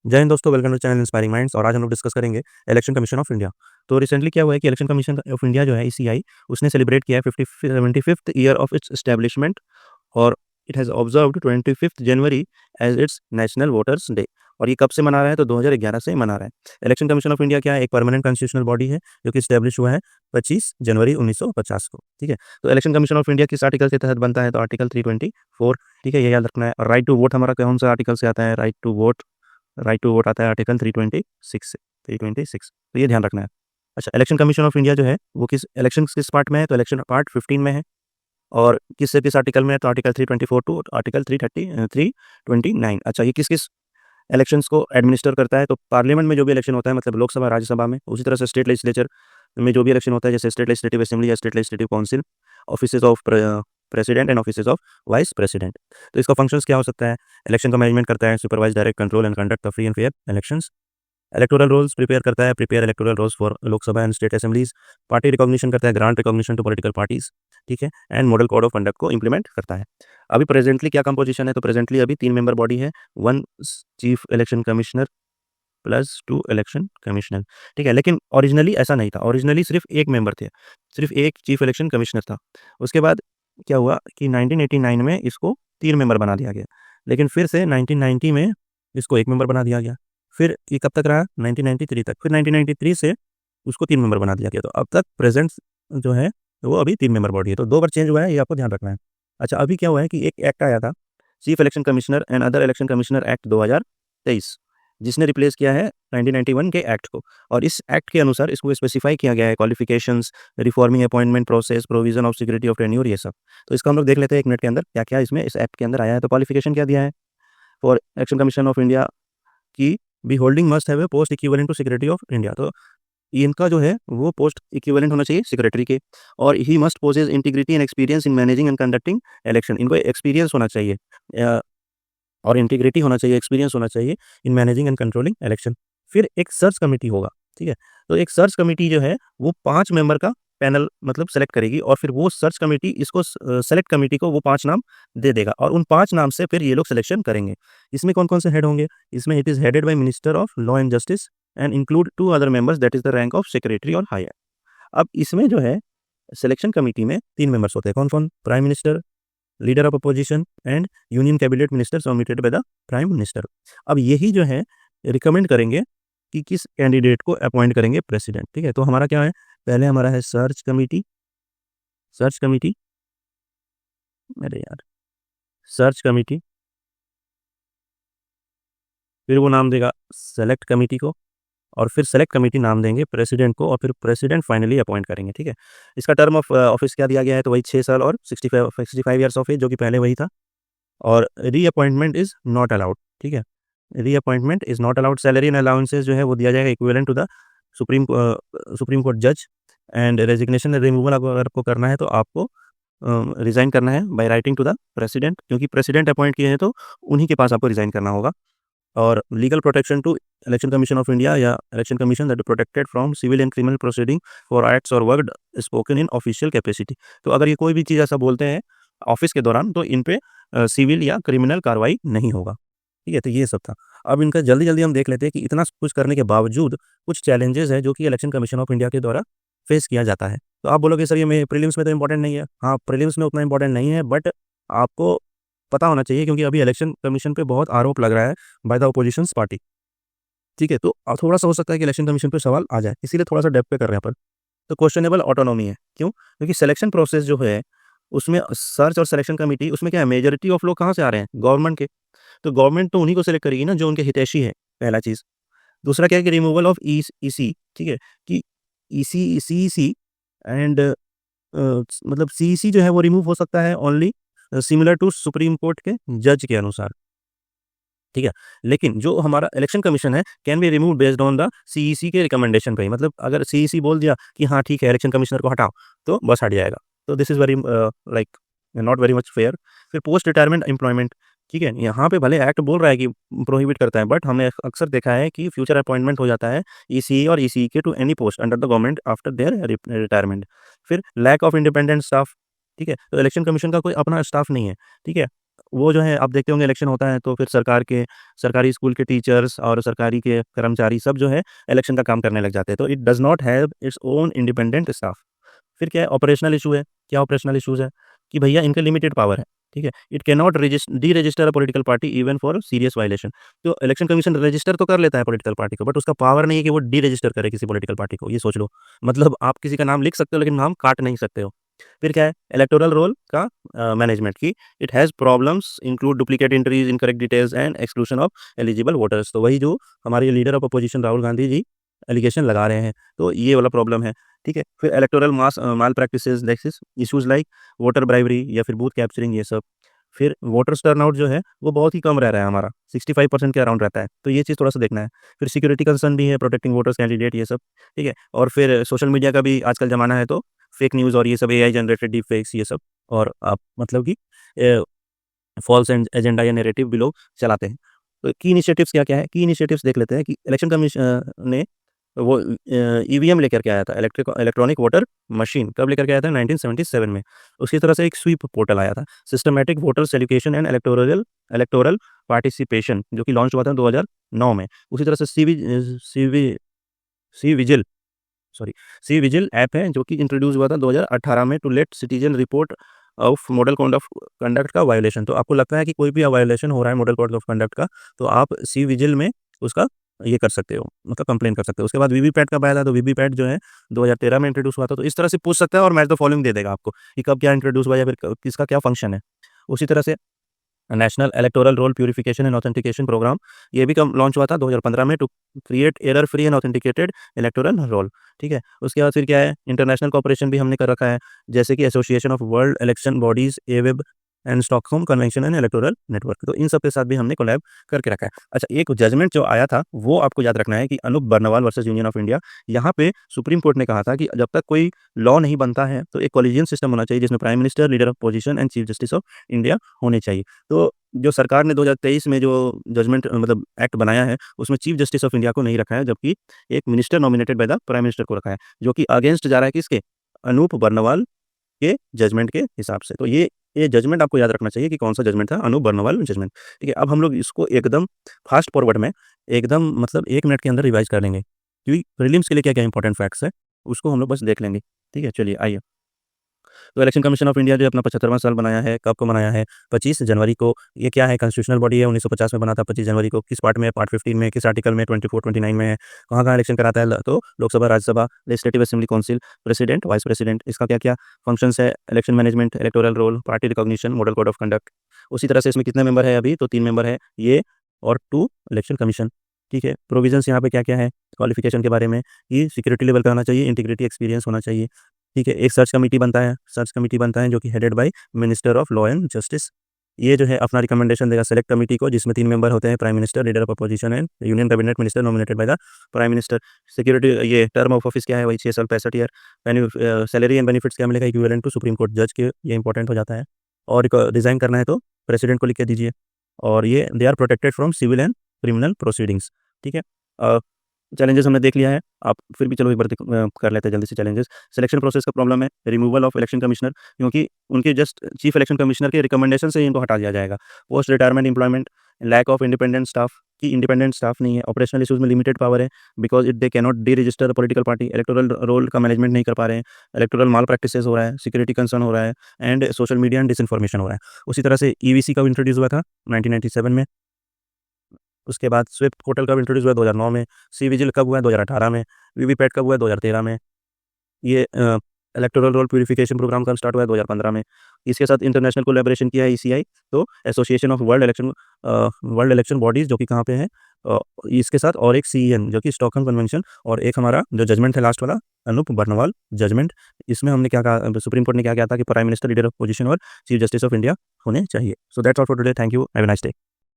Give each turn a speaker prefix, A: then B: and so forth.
A: जय हिंद दोस्तों, welcome to channel inspiring minds. और आज हम लोग डिस्कस करेंगे इलेक्शन कमीशन ऑफ इंडिया। तो रिसेंटली क्या हुआ है कि इलेक्शन कमीशन ऑफ इंडिया जो है ईसीआई, उसने सेलिब्रेट किया है 75th year of its establishment. और it has observed 25 January as its national voters day. और ये कब से मना रहा है? तो 2011 से मना रहा है। इलेक्शन कमीशन ऑफ इंडिया क्या है? एक परमानेंट कॉन्स्टिट्यूशनल बॉडी है जो कि स्टैब्लिश हुआ है 25 जनवरी 1950 को। ठीक है, तो इलेक्शन कमीशन ऑफ इंडिया किस आर्टिकल के तहत बनता है? तो आर्टिकल 324। ठीक है, ये याद रखना है। और राइट टू वोट हमारा कौन सा आर्टिकल से आता है? राइट टू वोट आता है आर्टिकल 326 से। 326, तो ये ध्यान रखना है। अच्छा, इलेक्शन कमीशन ऑफ इंडिया जो है वो किस पार्ट में है? तो इलेक्शन पार्ट 15 में है। और किस आर्टिकल में है? तो आर्टिकल 324 टू आर्टिकल 329। अच्छा, ये किस किस इलेक्शंस को एडमिनिस्टर करता है? तो पार्लियामेंट में जो भी इलेक्शन होता है, मतलब लोकसभा राज्यसभा में, उसी तरह से स्टेट लेजिस्लेचर में जो भी इलेक्शन होता है, जैसे स्टेट लेजिस्लेटिव असेंबली या state legislative council, offices of president and offices of vice president. तो इसका फंक्शंस क्या हो सकता है? इलेक्शन का मैनेजमेंट करता है, supervise, direct, control and conduct of free and fair elections. Electoral rolls prepare करता है, prepare electoral rolls for Lok Sabha and state assemblies. Party recognition करता है, grant recognition to political parties. ठीक है, and model code of conduct को implement करता है। अभी प्रेजेंटली क्या कंपोजिशन है? तो प्रेजेंटली अभी 3 मेंबर बॉडी है, 1 chief election commissioner plus 2 election commissioner. ठीक है, लेकिन ओरिजिनली ऐसा नहीं था। ओरिजिनली सिर्फ एक मेंबर थे, सिर्फ एक चीफ इलेक्शन कमिश्नर था। उसके बाद क्या हुआ कि 1989 में इसको 3 मेंबर बना दिया गया, लेकिन फिर से 1990 में इसको 1 मेंबर बना दिया गया। फिर ये कब तक रहा? 1993 तक। फिर 1993 से उसको 3 मेंबर बना दिया गया। तो अब तक प्रेजेंट जो है वो अभी 3 मेंबर बॉडी है। तो 2 बार चेंज हुआ है, ये आपको ध्यान रखना है। अच्छा, अभी क्या हुआ है कि एक एक्ट आया था, chief election commissioner and other election commissioner act 2023, जिसने रिप्लेस किया है 1991 के एक्ट को। और इस एक्ट के अनुसार इसको स्पेसिफाई किया गया है qualifications, reforming appointment process, provision of security of tenure, ये सब। तो इसका हम लोग देख लेते हैं 1 मिनट के अंदर क्या क्या इसमें इस एक्ट के अंदर आया है। तो क्वालिफिकेशन क्या दिया है for election commission of India की? Be holding must have a post equivalent to secretary of India. तो इनका जो है वो पोस्ट इक्विवेलेंट होना चाहिए सेक्रेटरी के। और ही must possess integrity and experience in managing and conducting election. इनको एक्सपीरियंस होना चाहिए और इंटीग्रिटी होना चाहिए, एक्सपीरियंस होना चाहिए in managing and controlling election. फिर एक सर्च कमेटी होगा। ठीक है, तो एक सर्च कमेटी जो है वो 5 मेंबर का पैनल मतलब सेलेक्ट करेगी। और फिर वो सर्च कमेटी इसको सेलेक्ट कमेटी को वो 5 नाम दे देगा, और उन 5 नाम से फिर ये लोग सिलेक्शन करेंगे। इसमें कौन कौन से हेड होंगे? इसमें it is headed by minister of law and justice and include 2 other members, that is the rank of secretary और हायर। अब इसमें जो है सिलेक्शन कमेटी में 3 मेंबर्स होते हैं। कौन कौन? Prime minister, leader of opposition and union cabinet minister nominated by the prime minister. अब यही जो है रिकमेंड करेंगे कि किस कैंडिडेट को अपॉइंट करेंगे प्रेसिडेंट। ठीक है, तो हमारा क्या है? पहले हमारा है सर्च कमिटी, अरे यार, सर्च कमिटी। फिर वो नाम देगा सेलेक्ट कमिटी को, और फिर सेलेक्ट कमेटी नाम देंगे प्रेसिडेंट को, और फिर प्रेसिडेंट फाइनली अपॉइंट करेंगे। ठीक है, इसका टर्म ऑफ ऑफिस क्या दिया गया है? तो वही 6 साल और 65 ईयर्स ऑफ एज, जो कि पहले वही था। और रीअपॉइंटमेंट इज नॉट अलाउड। ठीक है, reappointment is not allowed. Salary and allowances जो है वो दिया जाएगा equivalent to the supreme court जज। एंड रेजिग्नेशन रिमूवल अगर आपको करना है तो आपको रिजाइन करना है by writing to the president, क्योंकि प्रेसिडेंट अपॉइंट किए हैं तो उन्हीं के पास आपको रिजाइन करना होगा। और legal protection to election commission of India या election commission that protected from civil and criminal proceeding for acts और word spoken in official capacity. तो अगर ये कोई भी चीज़ ऐसा बोलते हैं ऑफिस के दौरान तो इन पे सिविल या क्रिमिनल कार्रवाई नहीं होगा। ठीक है, तो ये सब था। अब इनका जल्दी जल्दी हम देख लेते हैं कि इतना कुछ करने के बावजूद कुछ चैलेंजेस है जो कि इलेक्शन कमीशन ऑफ इंडिया के द्वारा फेस किया जाता है। तो आप बोलोगे सर ये प्रीलिम्स में तो इंपॉर्टेंट नहीं है। हाँ, प्रीलिम्स में उतना इंपॉर्टेंट नहीं है, बट आपको पता होना चाहिए, क्योंकि अभी इलेक्शन कमीशन पे बहुत आरोप लग रहा है बाय द ओपोजिशन पार्टी। ठीक है, तो थोड़ा सा हो सकता है कि इलेक्शन कमीशन पे सवाल आ जाए, इसीलिए थोड़ा सा डेप्थ पे कर रहे हैं अपन। तो क्वेश्चनेबल ऑटोनॉमी है। क्यों? क्योंकि सिलेक्शन प्रोसेस जो है उसमें सर्च और सिलेक्शन कमेटी, उसमें क्या है, मेजोरिटी ऑफ लोग कहाँ से आ रहे हैं? गवर्नमेंट के। तो गवर्नमेंट तो उन्हीं को सिलेक्ट करेगी ना जो उनके हितैषी है, पहला चीज़। दूसरा क्या है कि रिमूवल ऑफ ईसी। ठीक है, कि ईसी सीईसी एंड मतलब सीईसी जो है वो रिमूव हो सकता है only similar to supreme court के जज के अनुसार। ठीक है, लेकिन जो हमारा इलेक्शन कमीशन है can be remove based on the CEC के रिकमेंडेशन पे ही। मतलब अगर सीईसी बोल दिया कि हाँ ठीक है इलेक्शन कमिश्नर को हटाओ, तो बस हट जाएगा। तो this is very like not very much fair. फिर पोस्ट रिटायरमेंट एम्प्लॉयमेंट। ठीक है, यहाँ पे भले एक्ट बोल रहा है कि प्रोहिबिट करता है, बट हमने अक्सर देखा है कि फ्यूचर अपॉइंटमेंट हो जाता है ईसीई और ईसीई के to any post under the government after their retirement. फिर लैक ऑफ इंडिपेंडेंट स्टाफ। ठीक है, तो इलेक्शन कमीशन का कोई अपना स्टाफ नहीं है। ठीक है, वो जो है आप देखते होंगे इलेक्शन होता है तो फिर सरकारी स्कूल के टीचर्स और सरकारी के कर्मचारी सब जो है इलेक्शन का काम करने लग जाते हैं, तो it does not have its own independent staff. फिर क्या है, ऑपरेशनल इशू है। क्या ऑपरेशनल इश्यूज़ है कि भैया इनके लिमिटेड पावर है, ठीक है? It can not D register a political party even for serious violation. तो इलेक्शन कमीशन रजिस्टर तो कर लेता है पॉलिटिकल पार्टी को, बट उसका पावर नहीं है कि वो डी रजिस्टर करे किसी पॉलिटिकल पार्टी को, ये सोच लो। मतलब आप किसी का नाम लिख सकते हो लेकिन नाम काट नहीं सकते हो। फिर क्या है, इलेक्टोरल रोल का मैनेजमेंट की it has problems include duplicate entries, incorrect details and exclusion of eligible voters. तो वही जो हमारे leader of opposition Rahul Gandhi ji allegation लगा रहे हैं, तो ये वाला प्रॉब्लम है, ठीक है? फिर electoral mall practices that issues like voter bribery या फिर बूथ कैप्चरिंग, ये सब। फिर वोटर्स टर्नआउट जो है वो बहुत ही कम रह रहा है हमारा, 65% के अराउंड रहता है, तो ये चीज़ थोड़ा-सा देखना है। फिर सिक्योरिटी कंसर्न भी है, प्रोटेक्टिंग वोटर्स कैंडिडेट, ये सब, ठीक है? और फिर सोशल मीडिया का भी आजकल ज़माना है, तो फेक न्यूज़ और ये सब एआई जनरेटेड डीप फेक्स, ये सब, और आप मतलब कि फॉल्स एजेंडा या नैरेटिव भी लोग चलाते हैं। तो की इनिशिएटिव्स क्या-क्या है? की इनिशिएटिव्स देख लेते हैं कि इलेक्शन ने वो ईवीएम लेकर के आया था, इलेक्ट्रॉनिक वोटर मशीन, कब लेकर के आया था? 1977 में। उसी तरह से एक स्वीप पोर्टल आया था, systematic voters education and electoral participation, जो कि लॉन्च हुआ था 2009 में। उसी तरह से C vigil sorry C vigil app है, जो कि इंट्रोड्यूस हुआ था 2018 में, to let citizen report of model code of conduct का वायोलेशन। तो आपको लगता है कि कोई भी वायोलेशन हो रहा है मॉडल कोड ऑफ कंडक्ट का, तो आप सी विजिल में उसका ये कर सकते हो, मतलब कंप्लेन कर सकते हो। उसके बाद वीवीपैट का आया था, तो वीवीपैट जो है 2013 में इंट्रोड्यूस हुआ था, तो इस तरह से पूछ सकता है और मैच द फॉलोइंग दे देगा आपको कि कब क्या इंट्रोड्यूस हुआ या फिर किसका क्या फंक्शन है। उसी तरह से national electoral roll purification and authentication programme, ये भी कब लॉन्च हुआ था? 2015 में, to create error free and authenticated electoral roll, ठीक है? उसके बाद फिर क्या है, इंटरनेशनल कोऑपरेशन भी हमने कर रखा है, जैसे कि association of world election bodies, एवेब and Stockholm convention and electoral network, तो इन सब के साथ भी हमने कोलैब करके रखा है। अच्छा, एक जजमेंट जो आया था वो आपको याद रखना है कि Anoop Barnwal versus union of India, यहाँ पे सुप्रीम कोर्ट ने कहा था कि जब तक कोई लॉ नहीं बनता है तो एक कॉलेजियन सिस्टम होना चाहिए, जिसमें prime minister, leader of position and chief justice of India होने चाहिए। तो जो सरकार ने 2023 में जो जजमेंट मतलब एक्ट बनाया है, उसमें चीफ जस्टिस ऑफ इंडिया को नहीं रखा है, जबकि एक minister nominated by the prime minister को रखा है, जो कि अगेंस्ट जा रहा है किसके? अनूप बर्नवाल के जजमेंट के हिसाब से। तो ये जजमेंट आपको याद रखना चाहिए कि कौन-सा जजमेंट था, अनूप बर्नवाल जजमेंट, ठीक है? अब हम लोग इसको एकदम फास्ट फॉरवर्ड में एकदम मतलब 1 मिनट के अंदर रिवाइज़ कर लेंगे, क्योंकि प्रीलिम्स के लिए क्या-क्या इंपॉर्टेंट फैक्ट्स है, उसको हम लोग बस देख लेंगे, ठीक है? चलिए आइए। तो इलेक्शन कमीशन ऑफ इंडिया जो अपना 75वां साल बनाया है, कब को मनाया है? 25 जनवरी को। ये क्या है? कॉन्स्टिट्यूशनल बॉडी है, 1950 में बना था 25 जनवरी को। किस पार्ट में है? पार्ट 15 में। किस आर्टिकल में? 24-29 में है। कहाँ-कहाँ इलेक्शन कराता है? तो Lok Sabha, Rajya Sabha, legislative assembly, council, president, vice president. इसका क्या-क्या फंक्शंस है? Election management, electoral roll, party recognition, model code of conduct. उसी तरह से इसमें कितने मेंबर है अभी? तो 3 मेंबर है ये और 2 इलेक्शन कमीशन, ठीक है? प्रोविजंस यहाँ पे क्या-क्या है? क्वालिफिकेशन के बारे में कि सिक्योरिटी लेवल का होना चाहिए, इंटीग्रिटी एक्सपीरियंस होना चाहिए, ठीक है? एक सर्च कमिटी बनता है जो कि headed by minister of law and justice. ये जो है अपना रिकमेंडेशन देगा सेलेक्ट कमिटी को, जिसमें 3 मेंबर होते हैं, prime minister, leader of opposition and union cabinet minister nominated by the prime minister. Security ये टर्म ऑफ ऑफिस क्या है? वही 6 साल 65 ईयर। सैलरी एंड बेनिफिट्स क्या मिलेगा? इक्विवेलेंट टू सुप्रीम कोर्ट जज के, ये इंपॉर्टेंट हो जाता है। और रिज़ाइन करना है तो प्रेसिडेंट को लिख के दीजिए। और ये they are protected from civil and criminal proceedings, ठीक है? चैलेंजेस हमने देख लिया है, आप फिर भी चलो एक बार कर लेते हैं जल्दी से चैलेंजेस। सिलेक्शन प्रोसेस का प्रॉब्लम है, रिमूवल ऑफ इलेक्शन कमिश्नर, क्योंकि उनके जस्ट चीफ इलेक्शन कमिश्नर के रिकमेंडेशन से ही इनको हटा दिया जाएगा। Post retirement employment, lack of independent staff, की इंडिपेंडेंट स्टाफ नहीं है। ऑपरेशनल इशूज़ में लिमिटेड पावर है, because it they cannot deregister the political party. Electoral roll का मैनेजमेंट नहीं कर पा रहे हैं। इलेक्टोरल माल प्रैक्टिसेस हो रहा है, सिक्योरिटी कंसर्न हो रहा है, and social media and disinformation हो रहा है। उसी तरह से ईवीसी कब इंट्रोड्यूस हुआ था? 1997 में। उसके बाद स्विफ्ट पोर्टल कब इंट्रोड्यूस हुआ? 2009 में। सी विजिल कब हुआ? 2018 में। वीवीपैट कब हुआ? 2013 में। ये इलेक्टोरल रोल प्यूरिफिकेशन प्रोग्राम कब स्टार्ट हुआ है? 2015 में। इसके साथ इंटरनेशनल कोलैबोरेशन किया है ईसीआई, तो association of world election bodies, जो कि कहाँ पे है? इसके साथ और एक सीईएन, जो कि स्टॉकहोम कन्वेंशन, और एक हमारा जो जजमेंट है लास्ट वाला, अनूप बर्नवाल जजमेंट। इसमें हमने क्या कहा, सुप्रीम कोर्ट ने क्या कहा था कि prime minister, leader of position और चीफ जस्टिस ऑफ इंडिया होने चाहिए। So that's all for today. Thank you. Have a nice day.